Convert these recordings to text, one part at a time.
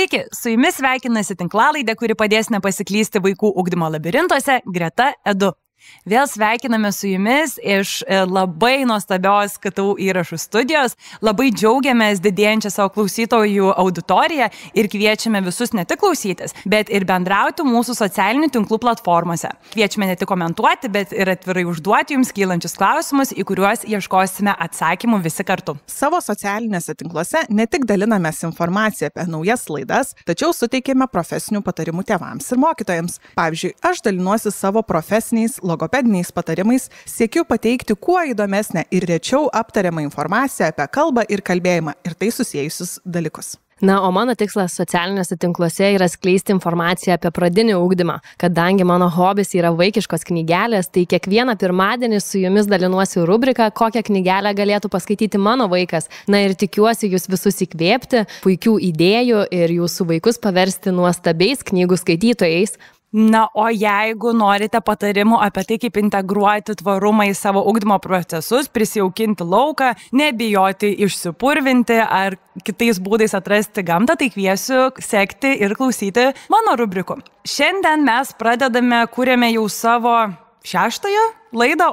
Sveiki, su jumis sveikinasi tinklalaidė, kuri padės nepasiklysti vaikų ugdymo labirintuose, Greta Edu. Vėl sveikiname su jumis iš labai nuostabios KTU įrašų studijos. Labai džiaugiamės didėjančią savo klausytojų auditoriją ir kviečiame visus ne tik klausytis, bet ir bendrauti mūsų socialinių tinklų platformose. Kviečiame ne tik komentuoti, bet ir atvirai užduoti jums kylančius klausimus, į kuriuos ieškosime atsakymų visi kartu. Savo socialinėse tinkluose ne tik dalinamės informaciją apie naujas laidas, tačiau suteikėme profesinių patarimų tėvams ir mokytojams. Pavyzdžiui, aš dalinuosi savo profesiniais logopediniais patarimais, siekiu pateikti kuo įdomesnę ir rečiau aptariamą informaciją apie kalbą ir kalbėjimą ir tai susiejusius dalykus. Na, o mano tikslas socialiniuose tinkluose yra skleisti informaciją apie pradinį ugdymą. Kadangi mano hobis yra vaikiškos knygelės, tai kiekvieną pirmadienį su jumis dalinuosi rubriką, kokią knygelę galėtų paskaityti mano vaikas. Na ir tikiuosi jūs visus įkvėpti, puikių idėjų ir jūsų vaikus paversti nuostabiais knygų skaitytojais. Na, o jeigu norite patarimų apie tai, kaip integruoti tvarumą į savo ugdymo procesus, prisijaukinti lauką, nebijoti išsipurvinti ar kitais būdais atrasti gamtą, tai kviesiu sekti ir klausyti mano rubrikų. Šiandien mes kūrėme jau savo 6. laidą,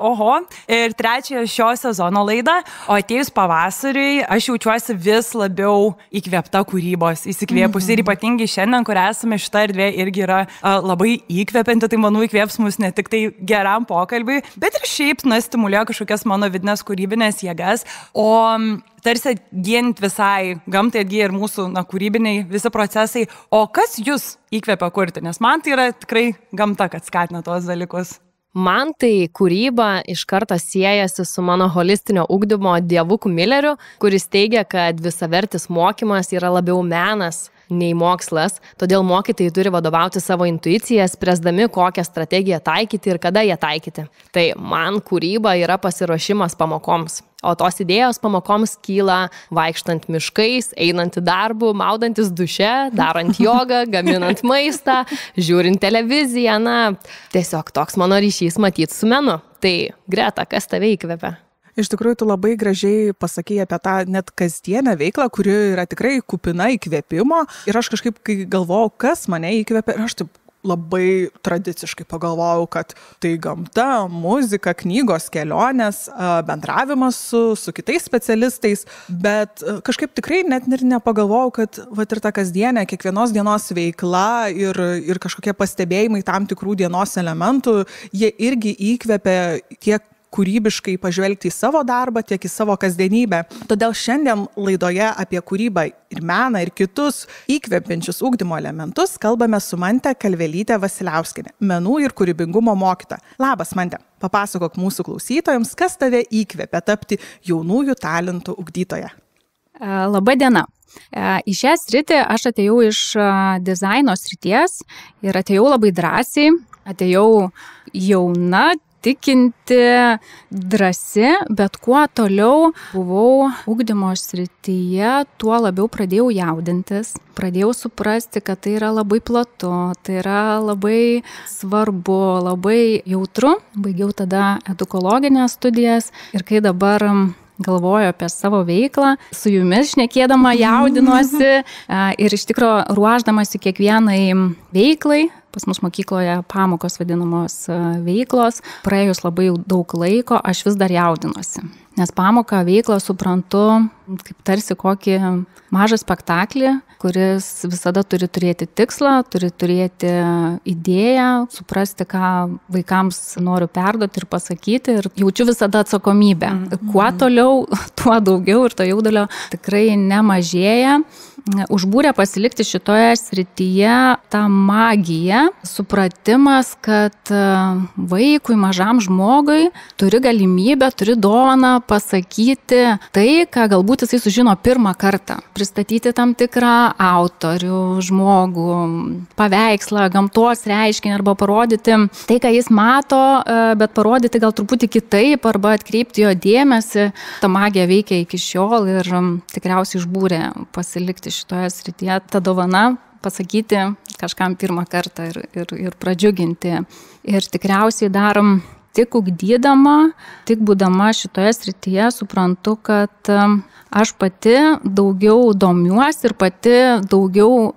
ir 3. šio sezono laidą, o atėjus pavasariui aš jaučiuosi vis labiau įkvėpta kūrybos, įsikvėpusi ir ypatingai šiandien, kur esame, šita erdvė irgi yra labai įkvėpianti, tai manau įkvėps mus ne tik tai geram pokalbiui, bet ir šiaip stimuliuoja kažkokias mano vidinės kūrybinės jėgas, o tarsi gint visai gamtai atgyja ir mūsų kūrybiniai visi procesai. O kas jūs įkvėpia kurti? Nes man tai yra tikrai gamta, kad skatina tos dalykus. Man tai kūryba iš karto siejasi su mano holistinio ugdymo dievuku Milleriu, kuris teigia, kad visavertis mokymas yra labiau menas nei mokslas, todėl mokytojai turi vadovauti savo intuiciją, spręsdami, kokią strategiją taikyti ir kada ją taikyti. Tai man kūryba yra pasiruošimas pamokoms. O tos idėjos pamokoms kyla vaikštant miškais, einant į darbų, maudantis duše, darant jogą, gaminant maistą, žiūrint televiziją. Na, tiesiog toks mano ryšys matyti su menu. Tai Greta, kas tave įkvepia? Iš tikrųjų, tu labai gražiai pasakei apie tą net kasdienę veiklą, kuri yra tikrai kupina įkvėpimo. Ir aš kažkaip, kai galvojau, kas mane įkvėpia, ir aš taip labai tradiciškai pagalvojau, kad tai gamta, muzika, knygos, kelionės, bendravimas su kitais specialistais, bet kažkaip tikrai net ir nepagalvojau, kad ir ta kasdienė, kiekvienos dienos veikla ir kažkokie pastebėjimai tam tikrų dienos elementų, jie irgi įkvėpia tiek kūrybiškai pažvelgti į savo darbą, tiek į savo kasdienybę. Todėl šiandien laidoje apie kūrybą ir meną ir kitus įkvepiančius ugdymo elementus kalbame su Mante Kalvelyte-Vasiliauskiene, menų ir kūrybingumo mokytoja. Labas, Mante, papasakok mūsų klausytojams, kas tave įkvepia tapti jaunųjų talentų ugdytoja. Labą dieną. Į šią sritį aš atėjau iš dizaino srities ir atėjau labai drąsiai, atėjau jauna, tikinti, drąsi, bet kuo toliau buvau ugdymo srityje, tuo labiau pradėjau jaudintis, pradėjau suprasti, kad tai yra labai platu, tai yra labai svarbu, labai jautru. Baigiau tada edukologinės studijas ir kai dabar galvoju apie savo veiklą, su jumis šnekėdama jaudinuosi ir iš tikrųjų ruošdamasi kiekvienai veiklai. Pas mus mokykloje pamokos vadinamos veiklos. Praėjus labai daug laiko, aš vis dar jaudinuosi. Nes pamoką veiklą suprantu kaip tarsi kokį mažą spektaklį, kuris visada turi turėti tikslą, turi turėti idėją, suprasti, ką vaikams noriu perduoti ir pasakyti. Ir jaučiu visada atsakomybę. Kuo toliau, tuo daugiau ir to jaudulio tikrai nemažėja. Užbūrė pasilikti šitoje srityje tą magiją, supratimas, kad vaikui, mažam žmogui turi galimybę, turi dovaną pasakyti tai, ką galbūt jisai sužino pirmą kartą. Pristatyti tam tikrą autorių, žmogų, paveikslą, gamtos reiškinį arba parodyti tai, ką jis mato, bet parodyti gal truputį kitaip arba atkreipti jo dėmesį. Ta magija veikia iki šiol ir tikriausiai užbūrė pasilikti šitoje srityje. Ta dovana pasakyti kažkam pirmą kartą ir pradžiuginti. Ir tikriausiai dar tik ugdydama, tik būdama šitoje srityje suprantu, kad aš pati daugiau domiuosi ir pati daugiau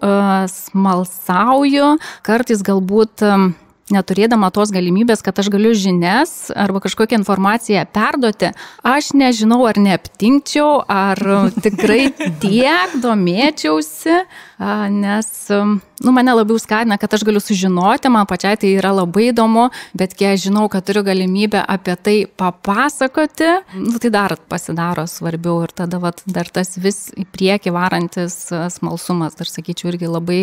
smalsauju, kartais galbūt neturėdama tos galimybės, kad aš galiu žinias arba kažkokią informaciją perduoti, aš nežinau, ar neaptinkčiau, ar tikrai tiek domėčiausi, nes mane labiau skatina, kad aš galiu sužinoti, man pačiai tai yra labai įdomu, bet kai aš žinau, kad turiu galimybę apie tai papasakoti, tai dar pasidaro svarbiau ir tada dar tas vis į priekį varantis smalsumas, dar sakyčiau, irgi labai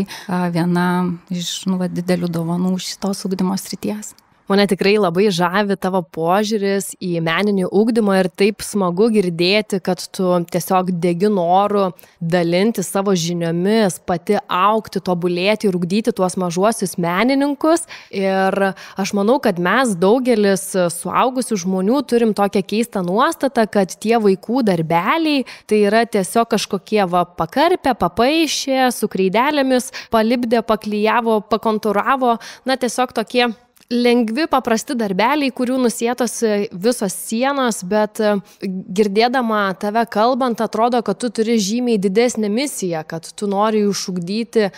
viena iš didelių dovanų šitos ugdymo srities. Mane tikrai labai žavi tavo požiūris į meninį ugdymą ir taip smagu girdėti, kad tu tiesiog degi noru dalinti savo žiniomis, pati augti, tobulėti ir ugdyti tuos mažuosius menininkus. Ir aš manau, kad mes daugelis suaugusių žmonių turim tokią keistą nuostatą, kad tie vaikų darbeliai tai yra tiesiog kažkokie pakarpė, papaišė, su kreidelėmis, palipdė, paklijavo, pakontūravo, tiesiog tokie lengvi, paprasti darbeliai, kurių nusėtos visos sienos, bet girdėdama tave kalbant, atrodo, kad tu turi žymiai didesnę misiją, kad tu nori išugdyti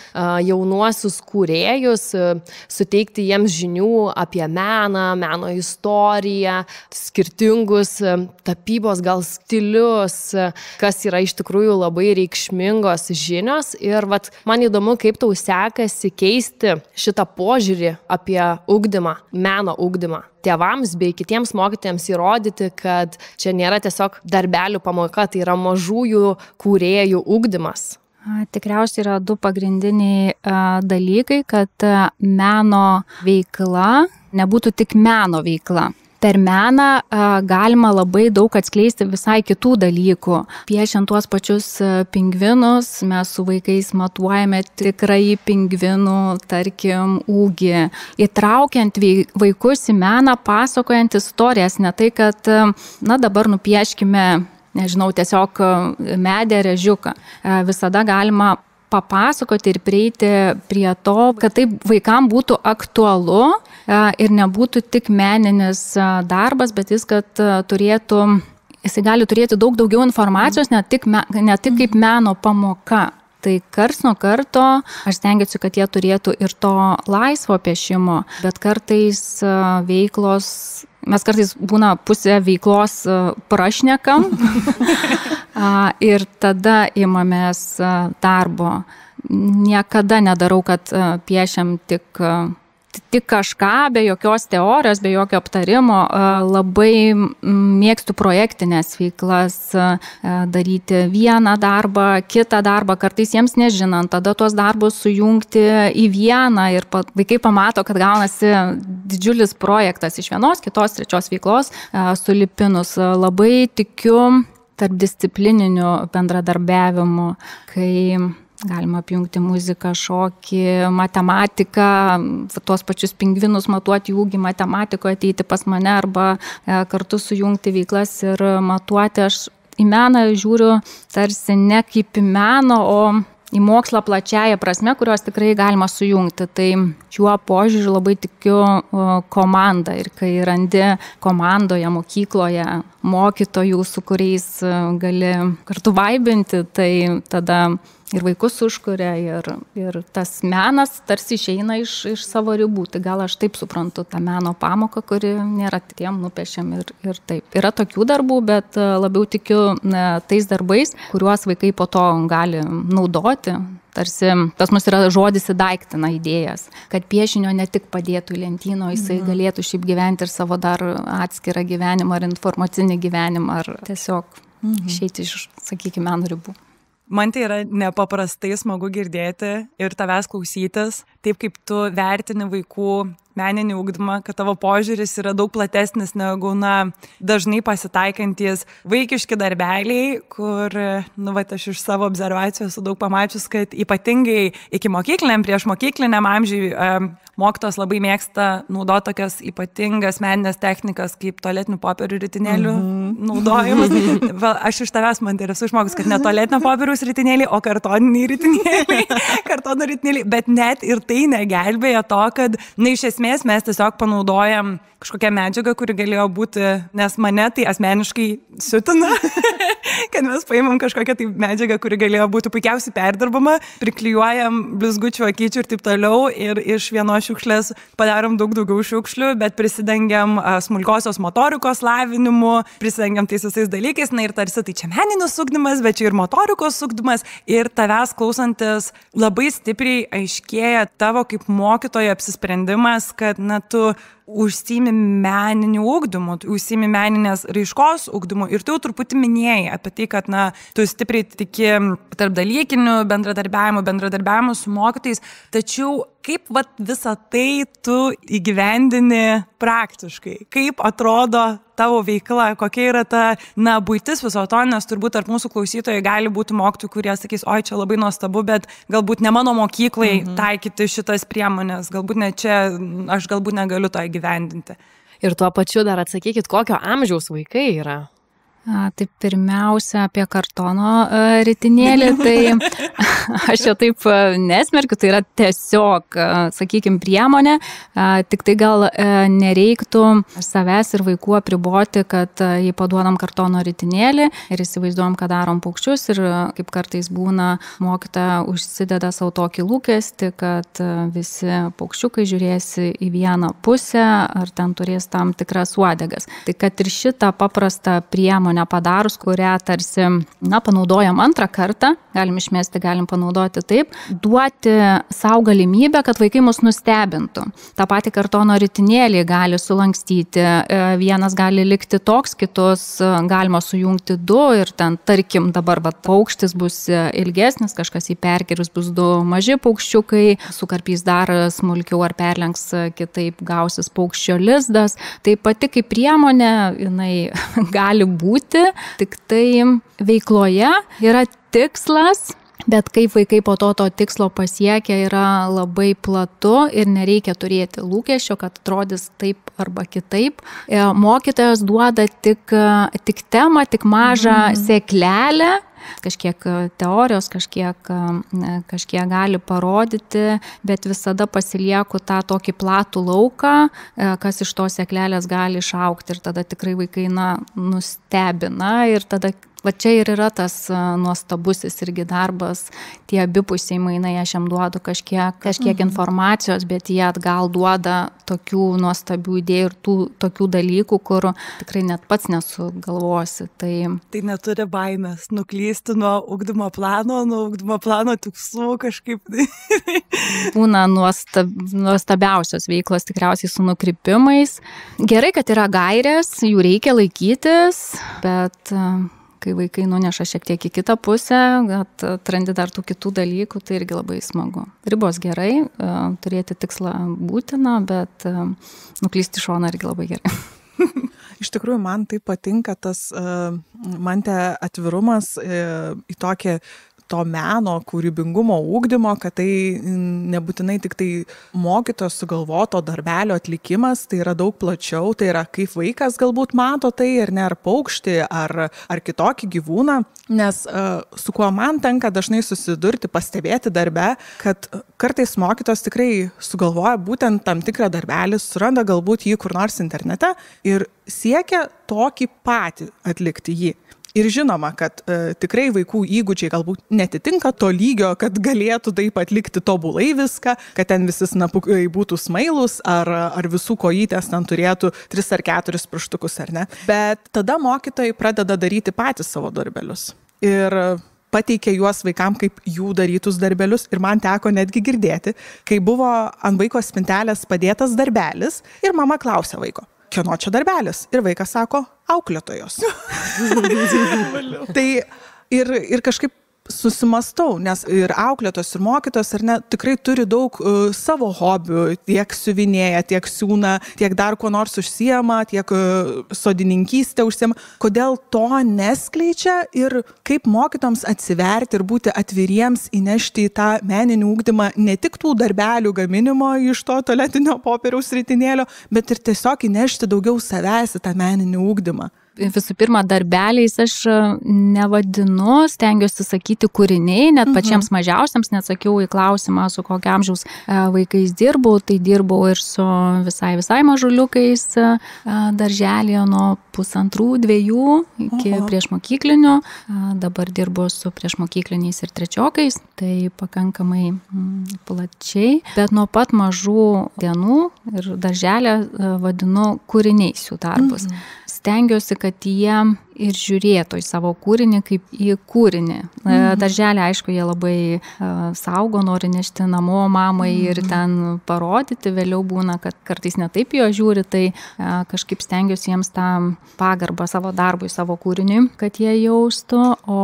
jaunuosius kūrėjus, suteikti jiems žinių apie meną, meno istoriją, skirtingus tapybos gal stilius, kas yra iš tikrųjų labai reikšmingos žinios. Ir man įdomu, kaip tau sekasi keisti šitą požiūrį apie ugdymą, meno ugdymą tėvams bei kitiems mokytojams įrodyti, kad čia nėra tiesiog darbelių pamoka, tai yra mažųjų kūrėjų ugdymas. Tikriausiai yra du pagrindiniai dalykai, kad meno veikla nebūtų tik meno veikla. Per meną galima labai daug atskleisti visai kitų dalykų. Piešiant tuos pačius pingvinus, mes su vaikais matuojame tikrai pingvinų, tarkim, ūgį. Įtraukiant vaikus į meną, pasakojant istorijas, ne tai, kad, dabar nupieškime, nežinau, tiesiog medį ar ežiuką. Visada galima papasakoti ir prieiti prie to, kad taip vaikam būtų aktualu ir nebūtų tik meninis darbas, bet jis, kad jisai gali turėti daug daugiau informacijos, ne tik kaip meno pamoka. Tai karts nuo karto aš stengiuosi, kad jie turėtų ir to laisvo piešimo, bet kartais veiklos, mes kartais būna pusė veiklos prašnekam ir tada imamės darbo. Niekada nedarau, kad piešiam tik kažką, be jokios teorijos, be jokio aptarimo. Labai mėgstu projektinės veiklas, daryti vieną darbą, kitą darbą, kartais jiems nežinant, tada tuos darbus sujungti į vieną ir vaikai pamato, kad gaunasi didžiulis projektas iš vienos, kitos, trečios veiklos sulipinus. Labai tikiu tarpdisciplininiu bendradarbiavimu, kai galima apjungti muziką, šokį, matematiką, tuos pačius pingvinus matuoti ūgį matematikoje, ateiti pas mane arba kartu sujungti veiklas ir matuoti. Aš į meną žiūriu tarsi ne kaip į meną, o į mokslą plačiaja prasme, kuriuos tikrai galima sujungti. Tai šiuo požiūriu labai tikiu komandą ir kai randi komandoje, mokykloje mokytojų, su kuriais gali kartu vaibinti, tai tada ir vaikus užkuria ir tas menas tarsi išeina iš savo ribų. Tai gal aš taip suprantu tą meno pamoką, kuri nėra tiem nupiešiam ir taip. Yra tokių darbų, bet labiau tikiu tais darbais, kuriuos vaikai po to gali naudoti. Tarsi pas mus yra žodis įdaiktina idėjas, kad piešinio ne tik padėtų į lentyną, jisai galėtų šiaip gyventi ir savo dar atskirą gyvenimą ar informacinį gyvenimą ar tiesiog išeiti iš, sakykime, meno ribų. Man tai yra nepaprastai smagu girdėti ir tavęs klausytis, taip kaip tu vertini vaikų meninį ugdymą, kad tavo požiūris yra daug platesnis negu dažnai pasitaikantis vaikiški darbeliai, kur, aš iš savo observacijos esu daug pamačius, kad ypatingai iki mokykliniam, prieš mokykliniam amžiui mokytos labai mėgsta naudoti tokias ypatingas meninės technikas, kaip tualetinių popierių ritinėlių naudojimas. Aš iš tavęs man interesu žmogus, kad ne tualetinio popieriaus ritinėliai, o kartoniniai ritinėliai, bet net ir tai negelbėja to, kad, iš esmės mes tiesiog panaudojam kažkokią medžiagą, kuri galėjo būti, nes mane tai asmeniškai siutina, kad mes paimam kažkokią tai medžiagą, kuri galėjo būti puikiausiai perdarbama, priklijuojam blizgučių, akyčių ir taip toliau ir iš vienos šiukšlės padarom daug daugiau šiukšlių, bet prisidengiam smulkiosios motorikos lavinimu, prisidengiam tais visais dalykais, ir tarsi tai čia meninis ugdymas, bet čia ir motorikos ugdymas ir tavęs klausantis labai stipriai aiškėja tavo kaip mokytojo apsisprendimas, kad tu užsiimi meniniu ugdymu, užsiimi meninės raiškos ugdymu ir tu jau truputį minėjai apie tai, kad tu stipriai tiki tarpdalykiniu bendradarbiavimu su mokytojais, tačiau kaip visą tai tu įgyvendini praktiškai? Kaip atrodo tavo veikla? Kokia yra ta, buitis viso to, nes turbūt tarp mūsų klausytojai gali būti mokytojų, kurie sakys, oi, čia labai nuostabu, bet galbūt ne mano mokyklai taikyti šitas priemonės, galbūt ne čia, aš galbūt negaliu to įgyvendinti. Ir tuo pačiu dar atsakykit, kokio amžiaus vaikai yra? Tai pirmiausia apie kartono ritinėlį, tai aš čia taip nesmerkiu, tai yra tiesiog, sakykime, priemonė, tik tai gal nereiktų savęs ir vaikų apriboti, kad jei paduodam kartono ritinėlį ir įsivaizduojam, kad darom paukščius ir kaip kartais būna, mokytoja užsideda savo tokį lūkestį, kad visi paukščiukai žiūrėsi į vieną pusę ar ten turės tam tikras uodegas. Tai kad ir šitą paprastą priemonę padarus, kurią tarsi, panaudojam antrą kartą, galim išmesti, galim panaudoti taip, duoti savo galimybę, kad vaikai mus nustebintų. Ta pati kartono ritinėlį gali sulankstyti, vienas gali likti toks, kitus galima sujungti du ir ten, tarkim, dabar paukštis bus ilgesnis, kažkas į perkerius bus du maži paukščiukai, sukarpys dar smulkiau ar perlenks kitaip, gausis paukščio lizdas. Tai pati kaip priemonė, jinai gali būti, tik tai veikloje yra tikslas, bet kaip vaikai po to tikslo pasiekia yra labai platu ir nereikia turėti lūkesčio, kad atrodys taip arba kitaip. Mokytojas duoda tik temą, tik mažą sėklelę, kažkiek teorijos, kažkiek gali parodyti, bet visada pasilieku tą tokį platų lauką, kas iš tos sėklelės gali išaugti ir tada tikrai vaikai nustebina ir tada čia ir yra tas nuostabusis irgi darbas, tie abipusiai mainai, aš jam duodu kažkiek informacijos, bet jie atgal duoda tokių nuostabių idėjų ir tokių dalykų, kur tikrai net pats nesugalvosi. Tai neturi baimės nuklysti nuo ugdymo plano tikslų kažkaip. Būna nuostabiausios veiklos tikriausiai su nukrypimais. Gerai, kad yra gairės, jų reikia laikytis, bet kai vaikai nuneša šiek tiek į kitą pusę, atrandi dar tų kitų dalykų, tai irgi labai smagu. Ribos gerai, turėti tikslą būtina, bet nuklysti šoną irgi labai gerai. Iš tikrųjų, man tai patinka tas, man te atvirumas į tokį to meno, kūrybingumo ugdymo, kad tai nebūtinai tik tai mokytojos sugalvoto darbelio atlikimas, tai yra daug plačiau, tai yra kaip vaikas galbūt mato tai, ar paukštį, ar kitokį gyvūną, nes su kuo man tenka dažnai susidurti, pastebėti darbe, kad kartais mokytojos tikrai sugalvoja būtent tam tikrą darbelį, suranda galbūt jį kur nors internete ir siekia tokį patį atlikti jį. Ir žinoma, kad tikrai vaikų įgūdžiai galbūt netitinka to lygio, kad galėtų taip atlikti tobulai viską, kad ten visi snapukai būtų smailūs, ar visų kojytės ten turėtų 3 ar 4 pirštukus, ar ne. Bet tada mokytojai pradeda daryti patys savo darbelius. Ir pateikia juos vaikam kaip jų darytus darbelius. Ir man teko netgi girdėti, kai buvo ant vaiko spintelės padėtas darbelis ir mama klausė vaiko, kieno čia darbelis? Ir vaikas sako, auklėtojos. Tai ir kažkaip susimastau, nes ir auklėtos, ir mokytos, ar ne, tikrai turi daug savo hobių, tiek siuvinėja, tiek siūna, tiek dar kuo nors užsiema, tiek sodininkystę užsiema. Kodėl to neskleidžia ir kaip mokytoms atsiverti ir būti atviriems, įnešti į tą meninį ugdymą ne tik tų darbelių gaminimo iš to tualetinio popieriaus ritinėlio, bet ir tiesiog įnešti daugiau savęs į tą meninį ugdymą. visų pirma, darbeliais aš nevadinu, stengiuosi sakyti kūriniai, net pačiams mažiausiams, net sakiau į klausimą, su kokio amžiaus vaikais dirbau, tai dirbau ir su visai mažuliukais darželėje nuo 1,5–2 iki priešmokyklinių, dabar dirbu su priešmokykliniais ir trečiokais, tai pakankamai plačiai, bet nuo pat mažų dienų ir darželę vadinu kūriniais jų darbus. Stengiuosi, kad jie ir žiūrėtų į savo kūrinį kaip į kūrinį. Darželį, aišku, jie labai saugo, nori nešti namo mamai ir ten parodyti, vėliau būna, kad kartais netaip jo žiūri, tai kažkaip stengiuosi jiems tą pagarbą savo darbui, savo kūriniui, kad jie jaustų, o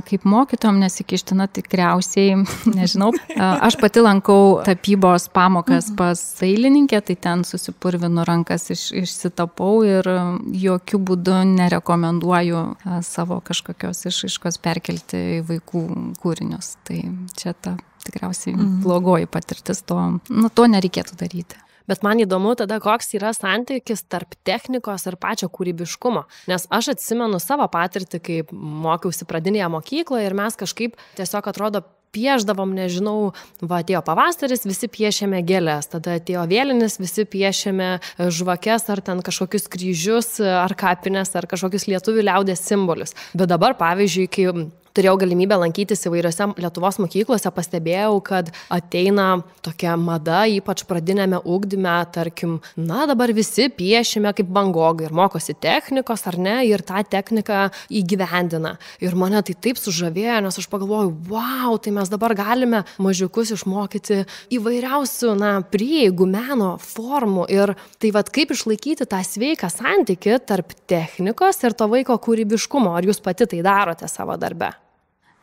kaip mokytojom nesikišti, tikriausiai, nežinau, aš pati lankau tapybos pamokas pas dailininkę, tai ten susipurvinu rankas, išsitapau ir jokių būdų nerekomenduoju savo kažkokios išraiškos perkelti į vaikų kūrinius. Tai čia ta tikriausiai blogoji patirtis, to nereikėtų daryti. Bet man įdomu tada, koks yra santykis tarp technikos ir pačio kūrybiškumo. Nes aš atsimenu savo patirtį, kai mokiausi pradinėje mokykloje ir mes kažkaip tiesiog atrodo piešdavom, nežinau, atėjo pavasaris, visi piešėme gėlės, tada atėjo vėlinis, visi piešėme žvakes ar ten kažkokius kryžius, ar kapines, ar kažkokius lietuvių liaudės simbolius. Bet dabar, pavyzdžiui, kai turėjau galimybę lankytis įvairiose Lietuvos mokyklose, pastebėjau, kad ateina tokia mada, ypač pradinėme ugdyme, tarkim, dabar visi piešime kaip Van Gogai ir mokosi technikos, ar ne, ir tą techniką įgyvendina. Ir mane tai taip sužavėjo, nes aš pagalvojau, wow, tai mes dabar galime mažiukus išmokyti įvairiausių, prieigų, meno formų. Ir tai kaip išlaikyti tą sveiką santykį tarp technikos ir to vaiko kūrybiškumo. Ar jūs pati tai darote savo darbe?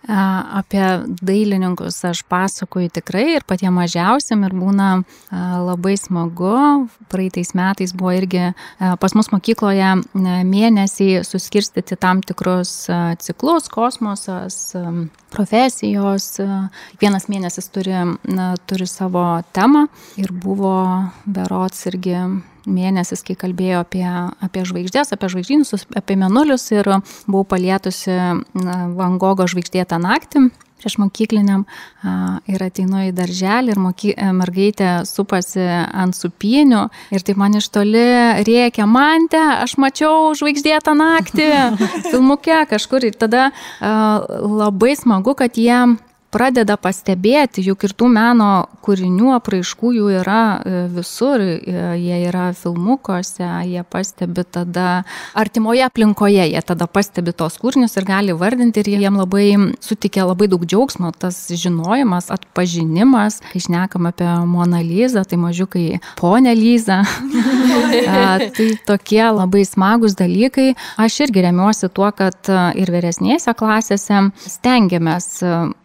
Apie dailininkus aš pasakoju tikrai ir patiem mažiausiam ir būna labai smagu. Praeitais metais buvo irgi pas mus mokykloje mėnesiai suskirstyti tam tikrus ciklus, kosmosas, profesijos. Vienas mėnesis turi savo temą ir buvo berods irgi mėnesis, kai kalbėjo apie žvaigždės, apie žvaigždynus, apie mėnulius ir buvau palietusi Van Gogo Žvaigždėtą naktį prieš mokykliniam ir ateinu į darželį ir mergaitė supasi ant supynių ir taip man iš toli rėkia, Mante, aš mačiau Žvaigždėtą naktį filmuke kažkur ir tada labai smagu, kad jie pradeda pastebėti, juk ir tų meno kūrinių apraiškų jų yra visur, jie yra filmukuose, jie pastebi tada artimoje aplinkoje, jie tada pastebi tos kūrinius ir gali vardinti ir jiem labai sutikė labai daug džiaugsmo, tas žinojimas, atpažinimas, kai šnekam apie Moną Lizą, tai mažiukai Ponę Lizą, tai tokie labai smagus dalykai. Aš irgi remiuosi tuo, kad ir vyresnėse klasėse stengiamės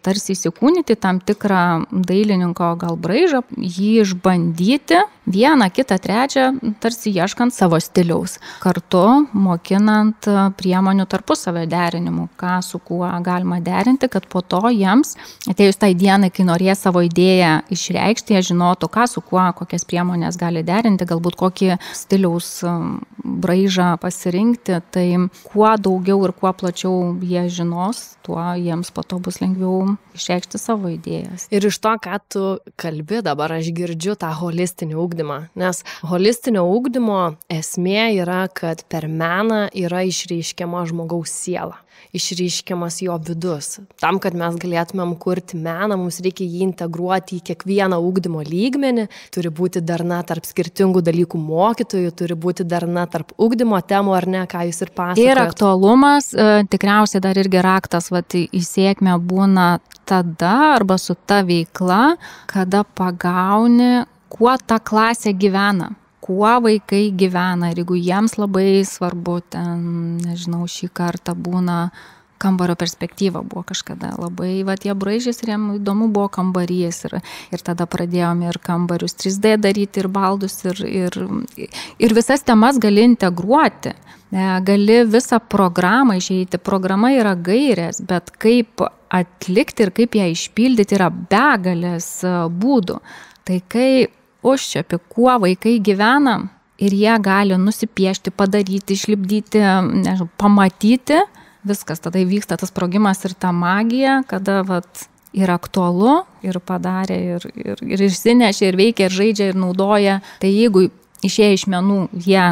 tarsi įsikūnyti tam tikrą dailininko gal braižą, jį išbandyti, vieną, kitą, trečią, tarsi ieškant savo stiliaus. Kartu mokinant priemonių tarpusavio derinimų, ką su kuo galima derinti, kad po to jiems, atėjus tai dienai, kai norės savo idėją išreikšti, jie žinotų, ką su kuo, kokias priemonės gali derinti, galbūt kokį stiliaus braižą pasirinkti. Tai kuo daugiau ir kuo plačiau jie žinos, tuo jiems po to bus lengviau išreikšti savo idėjas. Ir iš to, ką tu kalbi dabar, aš girdžiu tą holistinį ugdymą, nes holistinio ugdymo esmė yra, kad per meną yra išreiškiama žmogaus siela, išreiškiamas jo vidus. Tam, kad mes galėtumėm kurti meną, mums reikia jį integruoti į kiekvieną ugdymo lygmenį, turi būti darna tarp skirtingų dalykų mokytojų, turi būti darna tarp ugdymo temų, ar ne, ką jūs ir pasakojate. Ir aktualumas, tikriausiai dar irgi raktas į sėkmę būna tada arba su ta veikla, kada pagauni, kuo ta klasė gyvena, kuo vaikai gyvena. Ir jeigu jiems labai svarbu, nežinau, šį kartą būna kambario perspektyva buvo kažkada labai, jie braižys ir jiems įdomu buvo kambarys ir tada pradėjome ir kambarius 3D daryti, ir baldus, ir visas temas gali integruoti. Gali visą programą išeiti. Programa yra gairės, bet kaip atlikti ir kaip ją išpildyti yra begalės būdų. Tai kai užčiapi, kuo vaikai gyvena, ir jie gali nusipiešti, padaryti, išlipdyti, nežinau, pamatyti, viskas, tada įvyksta tas sprogimas ir ta magija, kada yra aktualu ir padarė, ir išsinešė, ir veikia, ir žaidžia, ir naudoja. Tai jeigu išėję iš menų jie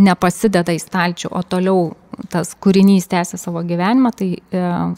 nepasideda į stalčių, o toliau tas kūrinys tęsia savo gyvenimą, tai,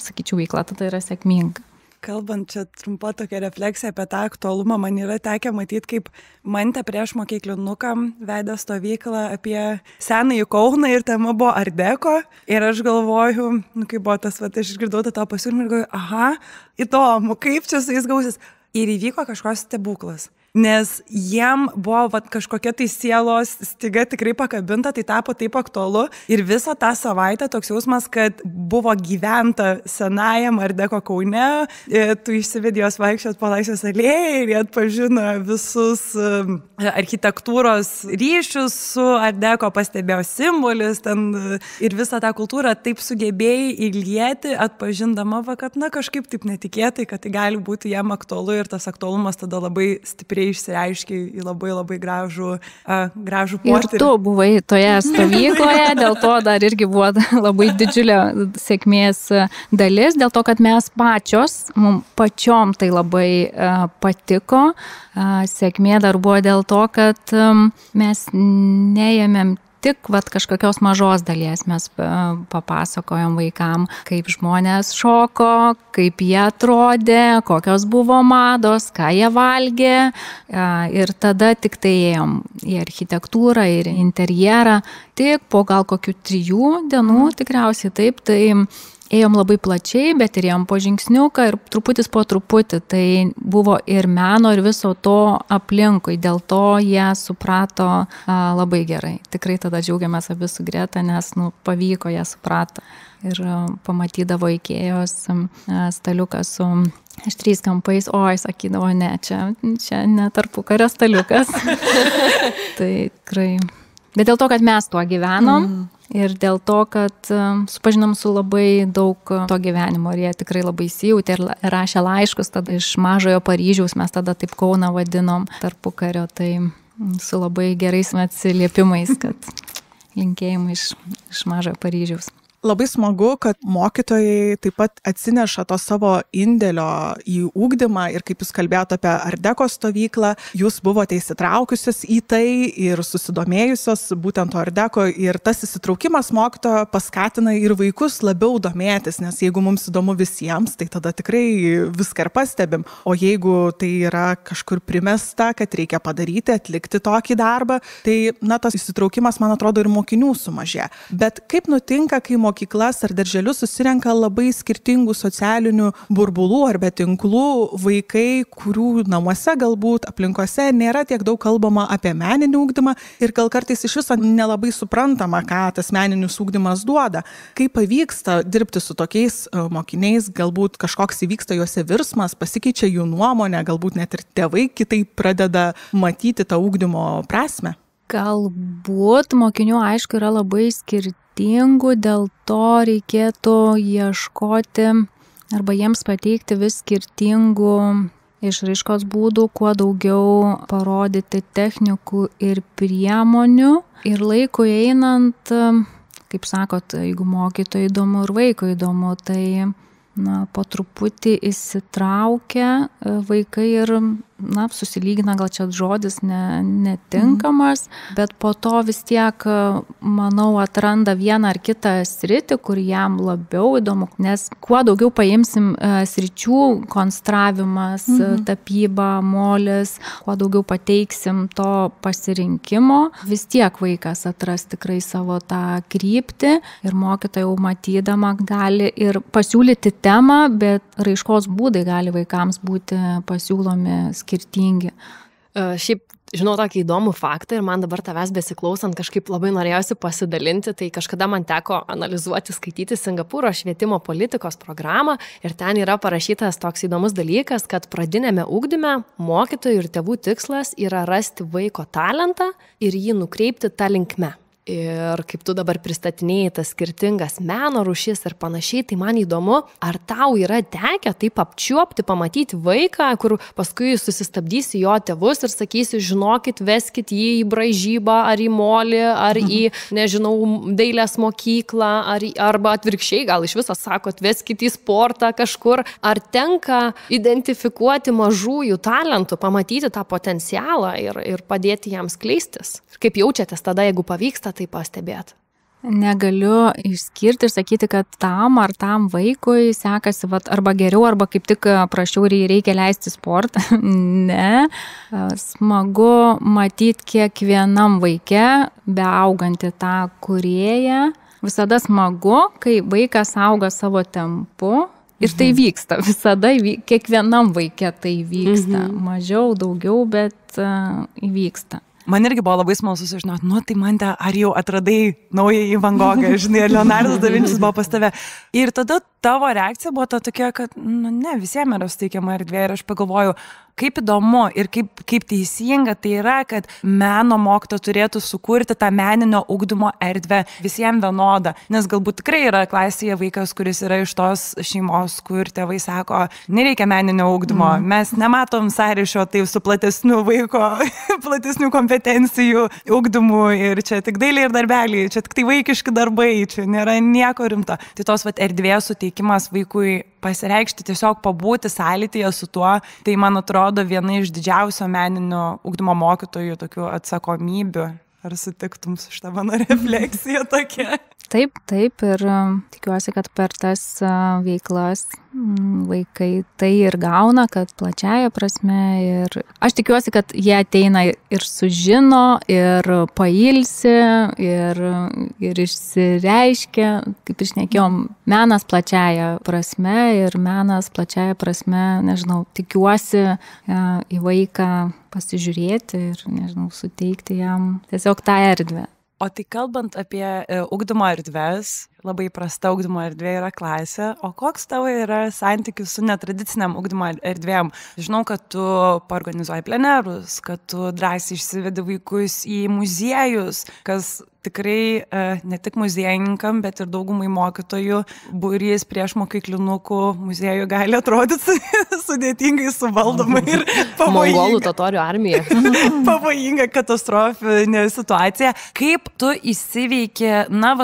sakyčiau, veikla tada yra sėkminga. Kalbant čia trumpa tokia refleksija apie tą aktualumą, man yra tekę matyti, kaip Mantė prieš mokyklinukam vedė stovyklą apie senąjį Kauną ir tema buvo Art Deco. Ir aš galvoju, kaip buvo tas, aš išgirdau tą pasiūlymą ir galvoju, aha, įdomu, kaip čia su jais gausis. Ir įvyko kažkoks stebuklas. Nes jiem buvo kažkokia tai sielos styga tikrai pakabinta, tai tapo taip aktualu. Ir visą tą savaitę toks jausmas, kad buvo gyventa senajam Art Deco Kaune, tu išsivedė jos vaikščiot po Laisvės alėją ir jie atpažino visus architektūros ryšius su Art Deco, pastebėjo simbolius ten ir visą tą kultūrą taip sugebėjai įlieti, atpažindama, kad kažkaip taip netikėtai, kad tai gali būti jam aktualu ir tas aktualumas tada labai stipriai išsireiškia į labai labai gražų potyrį. Ir tu buvai toje stovykloje, dėl to dar irgi buvo labai didžiulė sėkmės dalis, dėl to, kad mes mums pačiom tai labai patiko. Sėkmė dar buvo dėl to, kad mes neėmėm tik kažkokios mažos dalies, mes papasakojom vaikam, kaip žmonės šoko, kaip jie atrodė, kokios buvo mados, ką jie valgė. Ir tada tik tai ėjom į architektūrą ir interjerą. Tik po gal kokių 3 dienų tikriausiai taip, tai ėjom labai plačiai, bet ir ėjom po žingsniuką ir truputis po truputį. Tai buvo ir meno, ir viso to aplinkui. Dėl to jie suprato labai gerai. Tikrai tada džiaugiamės abi su Greta, nes pavyko, jie suprato. Ir pamatydavo Ikėjos staliuką su aštriais kampais, oi, sakydavo, ne, čia ne tarpukario staliukas. Tai tikrai. Bet dėl to, kad mes tuo gyvenom, ir dėl to, kad supažinom su labai daug to gyvenimo ir jie tikrai labai įsijautė ir rašė laiškus tada iš Mažojo Paryžiaus, mes tada taip Kauną vadinom tarpukario, tai su labai gerais atsiliepimais, kad linkėjimai iš Mažojo Paryžiaus. Labai smagu, kad mokytojai taip pat atsineša to savo indėlio į ugdymą ir kaip jūs kalbėjote apie Art Deco stovyklą, jūs buvote įsitraukusios į tai ir susidomėjusios būtent Art Deco ir tas įsitraukimas mokytojo paskatina ir vaikus labiau domėtis, nes jeigu mums įdomu visiems, tai tada tikrai viską ir pastebim, o jeigu tai yra kažkur primesta, kad reikia padaryti, atlikti tokį darbą, tai tas įsitraukimas, man atrodo, ir mokinių sumažė. Bet kaip nutinka, kai mokyklas ar darželius susirenka labai skirtingų socialinių burbulų arba tinklų vaikai, kurių namuose galbūt aplinkose nėra tiek daug kalbama apie meninį ugdymą ir gal kartais iš viso nelabai suprantama, ką tas meninis ugdymas duoda. Kaip pavyksta dirbti su tokiais mokiniais, galbūt kažkoks įvyksta juose virsmas, pasikeičia jų nuomonė, galbūt net ir tėvai kitaip pradeda matyti tą ugdymo prasmę. Galbūt mokinių, aišku, yra labai skirtingų, dėl to reikėtų ieškoti arba jiems pateikti vis skirtingų išraiškos būdų, kuo daugiau parodyti technikų ir priemonių. Ir laikui einant, kaip sakot, jeigu mokytojui įdomu ir vaikui įdomu, tai po truputį įsitraukia vaikai ir susilygina, gal čia žodis netinkamas, bet po to vis tiek, manau, atranda vieną ar kitą sritį, kur jam labiau įdomu, nes kuo daugiau paimsim sričių, konstravimas, tapyba, molis, kuo daugiau pateiksim to pasirinkimo, vis tiek vaikas atras tikrai savo tą kryptį ir mokytoja jau matydama gali ir pasiūlyti temą, bet raiškos būdai gali vaikams būti pasiūlomi skirtingi. Šiaip žinau tokį įdomų faktą ir man dabar tavęs besiklausant kažkaip labai norėjosi pasidalinti, tai kažkada man teko analizuoti, skaityti Singapūro švietimo politikos programą ir ten yra parašytas toks įdomus dalykas, kad pradinėme ugdyme mokytojų ir tėvų tikslas yra rasti vaiko talentą ir jį nukreipti tą linkme. Ir kaip tu dabar pristatinėjai tas skirtingas meno rūšis ir panašiai, tai man įdomu, ar tau yra tekę taip apčiuopti, pamatyti vaiką, kur paskui susistabdysi jo tėvus ir sakysi, žinokit, veskit jį į braižybą, ar į molį, ar į, nežinau, dailės mokyklą, arba atvirkščiai, gal iš viso sakot, veskit į sportą kažkur. Ar tenka identifikuoti mažųjų talentų, pamatyti tą potencialą ir padėti jam skleistis? Kaip jaučiatės tada, jeigu pavyksta tai pastebėti? Negaliu išskirti ir sakyti, kad tam ar tam vaikui sekasi arba geriau, arba kaip tik prašiau ir reikia leisti sportą. Ne. Smagu matyti kiekvienam vaike, beaugantį tą kūrėją. Visada smagu, kai vaikas auga savo tempu. Ir tai vyksta, visada kiekvienam vaike tai vyksta. Mažiau, daugiau, bet įvyksta. Man irgi buvo labai smalsu sužinoti, tai Mante, ar jau atradai naująjį Van Gogą, žinai, ar Leonardas da Vinčis buvo pas tave. Ir tada tavo reakcija buvo ta tokia, kad, ne, visiems yra suteikiama erdvė ir aš pagalvoju, kaip įdomu ir kaip teisinga tai yra, kad meno mokytoja turėtų sukurti tą meninio ugdymo erdvę visiems vienodą. Nes galbūt tikrai yra klasėje vaikas, kuris yra iš tos šeimos, kur tėvai sako, nereikia meninio ugdymo, mes nematom sąryšio tai su platesniu vaiko, platesnių kompetencijų ugdymu ir čia tik dailiai ir darbeliai, čia tik tai vaikiški darbai, čia nėra nieko rimto. Tai tos erdvės suteikimas vaikui pasireikšti, tiesiog pabūti sąlytyje su tuo, tai man atrodo viena iš didžiausio meninio ugdymo mokytojų tokių atsakomybių. Ar sutiktum su šitą mano refleksiją tokia? Taip, ir tikiuosi, kad per tas veiklas vaikai tai ir gauna, kad plačiaja prasme. Ir aš tikiuosi, kad jie ateina ir sužino, ir pailsi, ir išsireiškia, kaip išnekėjom, menas plačiaja prasme ir menas plačiaja prasme, nežinau, tikiuosi į vaiką pasižiūrėti ir, nežinau, suteikti jam tiesiog tą erdvę. O tai kalbant apie ugdymo erdves, labai prasta ugdymo erdvė yra klasė, o koks tavo yra santykis su netradiciniam ugdymo erdvėm? Žinau, kad tu paorganizuoji plenerus, kad tu drąsiai išsivedi vaikus į muziejus, kas tikrai ne tik muziejininkam, bet ir daugumai mokytojų būrys prieš mokyklinukų muziejų gali atrodyti sudėtingai, suvaldomai ir pavojinga. Mongolų totorių armija. Pavojinga katastrofinė situacija. Kaip tu įsiveiki,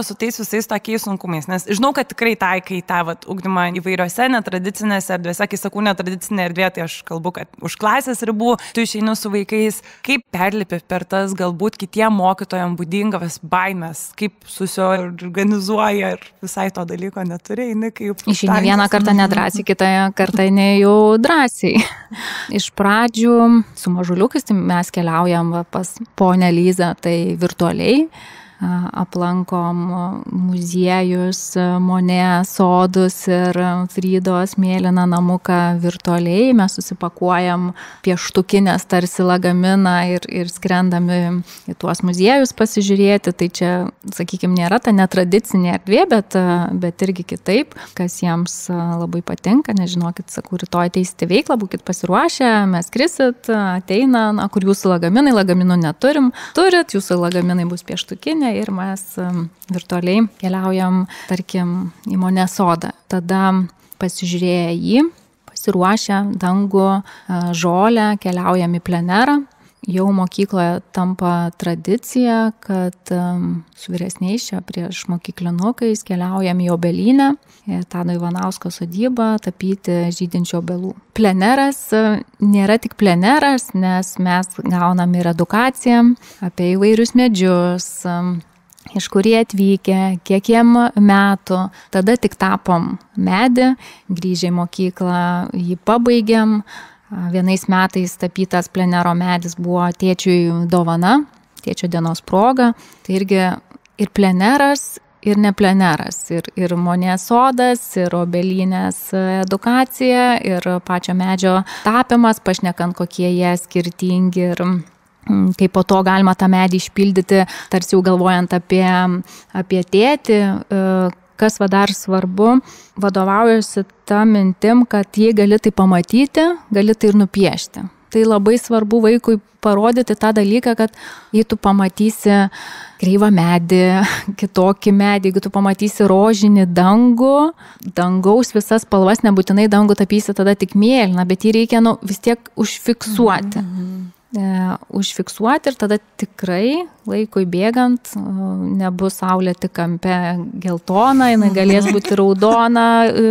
su tais visais tokiais sunkumais? Nes žinau, kad tikrai taikai tą ugdymą įvairiose netradicinėse erdvėse. Kai sakau netradicinė erdvė, tai aš kalbu, kad už klasės ribų tu išeini su vaikais. Kaip perlipi per tas galbūt kitiem mokytojam būdingas baimės, kaip susiorganizuoja ir visai to dalyko neturi, kaip... Išeini vieną kartą nedrąsiai, kitą kartą jau drąsiai. Iš pradžių su mažuliukais tai mes keliaujam pas ponę Lizą, tai virtualiai. Aplankom muziejus, Monė sodus ir Frydos mėlyną namuką virtualiai. Mes susipakuojam pieštukinės tarsi lagaminą ir skrendami į tuos muziejus pasižiūrėti. Tai čia, sakykime, nėra ta netradicinė erdvė, bet irgi kitaip, kas jiems labai patinka. Nežinokit, sakau, rytoj ateisite veiklą, būkit pasiruošę, mes skrisit, ateina, kur jūsų lagaminai, lagaminų neturim. Turit, jūsų lagaminai bus pieštukinė. Ir mes virtualiai keliaujam, tarkim, į Monė sodą. Tada pasižiūrėję jį, pasiruošę dangų, žolę, keliaujam į plenerą. Jau mokykloje tampa tradicija, kad su vyresniais čia prieš mokyklinukais keliaujam į obelynę, Tado Ivanausko sodybą, tapyti žydinčių obelų. Pleneras nėra tik pleneras, nes mes gaunam ir edukaciją apie įvairius medžius, iš kur jie atvykę, kiek jiem metų. Tada tik tapom medį, grįžę į mokyklą, jį pabaigėm. Vienais metais tapytas plenero medis buvo tėčiui dovana, tėčio dienos proga. Tai irgi ir pleneras, ir ne pleneras. Ir Monė sodas, ir obelynės edukacija, ir pačio medžio tapimas, pašnekant, kokie jie skirtingi ir kaip po to galima tą medį išpildyti, tarsi jau galvojant apie tėtį. Kas dar svarbu, vadovaujasi tą mintim, kad jį gali tai pamatyti, gali tai ir nupiešti. Tai labai svarbu vaikui parodyti tą dalyką, kad jei tu pamatysi kreivą medį, kitokį medį, jeigu tu pamatysi rožinį dangų, dangaus visas spalvas, nebūtinai dangų tapysi tada tik mėlyną, bet jį reikia vis tiek užfiksuoti. Užfiksuoti ir tada tikrai laikui bėgant nebus saulė tik kampe geltona, jinai galės būti raudona,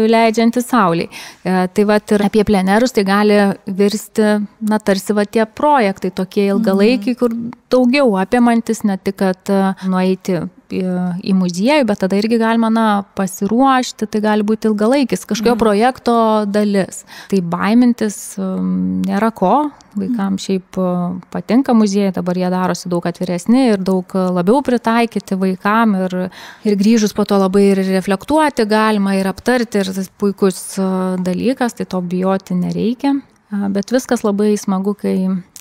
leidžianti sauliai. Tai vat ir apie plenerus tai gali virsti, tarsi tie projektai tokie ilgalaikiai, kur daugiau apimantis, ne tik kad nueiti į muziejų, bet tada irgi galima pasiruošti, tai gali būti ilgalaikis kažkokio projekto dalis. Tai baimintis nėra ko, vaikams šiaip patinka muziejai, dabar jie darosi daug atviresni ir daug labiau pritaikyti vaikam ir grįžus po to labai ir reflektuoti galima ir aptarti ir tas puikus dalykas, tai to bijoti nereikia. Bet viskas labai smagu, kai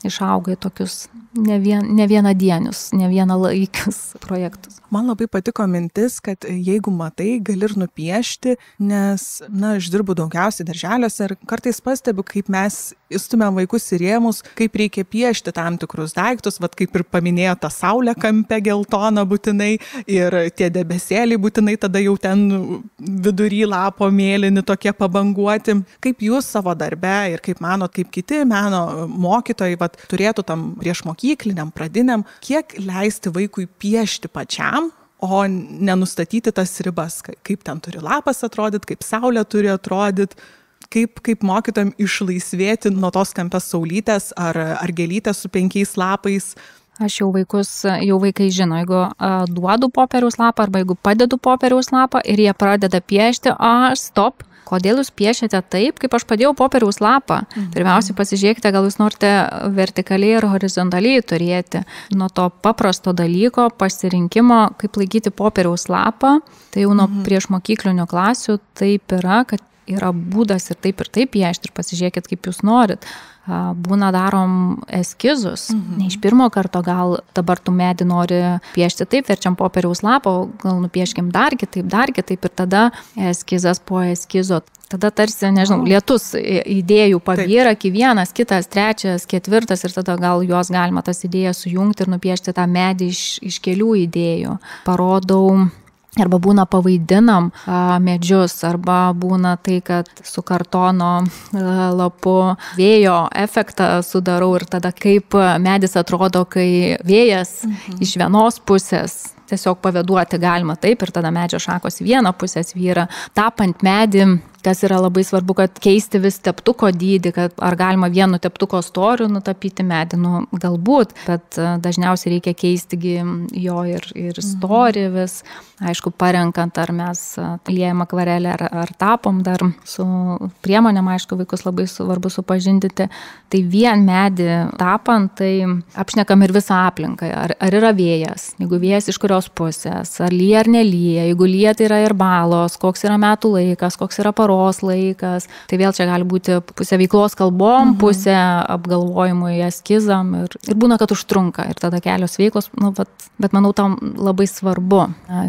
išauga į tokius ne vienadienius, ne vienalaikius projektus. Man labai patiko mintis, kad jeigu matai, gali ir nupiešti, nes, aš dirbu daugiausiai darželiuose ir kartais pastebiu, kaip mes įstumiam vaikus į rėmus, kaip reikia piešti tam tikrus daiktus, kaip ir paminėjo tą saulę kampe geltoną būtinai ir tie debesėliai būtinai tada jau ten vidury lapo mėlyni tokie pabanguoti. Kaip jūs savo darbe ir kaip manot, kaip kiti meno mokytojai turėtų tam priešmokykliniam, pradiniam, kiek leisti vaikui piešti pačiam, o nenustatyti tas ribas, kaip ten turi lapas atrodyti, kaip saulė turi atrodyti, kaip mokytojam išlaisvėti nuo tos kampės saulytės ar gėlytės su 5 lapais. Aš jau vaikai žino, jeigu duodu popieriaus lapą arba jeigu padedu popieriaus lapą ir jie pradeda piešti, stop. Kodėl jūs piešiate taip, kaip aš padėjau popieriaus lapą? Pirmiausia, pasižiūrėkite, gal jūs norite vertikaliai ir horizontaliai turėti. Nuo to paprasto dalyko, pasirinkimo, kaip laikyti popieriaus lapą, tai jau nuo priešmokyklinių klasių taip yra, kad yra būdas ir taip piešti ir pasižiūrėkit, kaip jūs norit. Būna darom eskizus. Ne iš pirmo karto, gal dabar tu medį nori piešti taip, verčiam popieriaus lapą, gal nupieškim dar kitaip ir tada eskizas po eskizo. Tada tarsi, lietus idėjų pavyra, vienas, kitas, trečias, ketvirtas ir tada gal juos galima tas idėjas sujungti ir nupiešti tą medį iš kelių idėjų. Parodau. Arba būna pavaidinam medžius, arba būna tai, kad su kartono lapu vėjo efektą sudarau ir tada kaip medis atrodo, kai vėjas iš vienos pusės. Tiesiog pavaduoti galima taip ir tada medžio šakos į vieną pusę svyra. Tapant medį, kas yra labai svarbu, kad keisti vis teptuko dydį, kad ar galima vienu teptuko storiu nutapyti medį, galbūt, bet dažniausiai reikia keisti jo ir storį vis. Aišku, parenkant, ar mes liejam akvarelę, ar tapom dar su priemonėm, aišku, vaikus labai svarbu supažindyti. Tai vien medį tapant, tai apšnekam ir visą aplinką. Ar yra vėjas, jeigu vėjas iš kurios pusės, ar lyja ar nelyja, jeigu lyja, tai yra ir balos, koks yra metų laikas, koks yra paros laikas. Tai vėl čia gali būti pusė veiklos kalbom, pusė apgalvojimui, eskizam ir būna, kad užtrunka ir tada kelios veiklos, bet manau, tam labai svarbu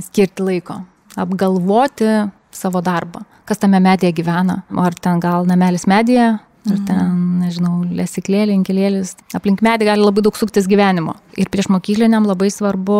skirti laiko, apgalvoti savo darbą, kas tame medyje gyvena, ar ten gal namelis medyje, ar ten, lesyklėlė, inkilėlis. Aplink medį gali labai daug suktis gyvenimo. Ir priešmokykliniam labai svarbu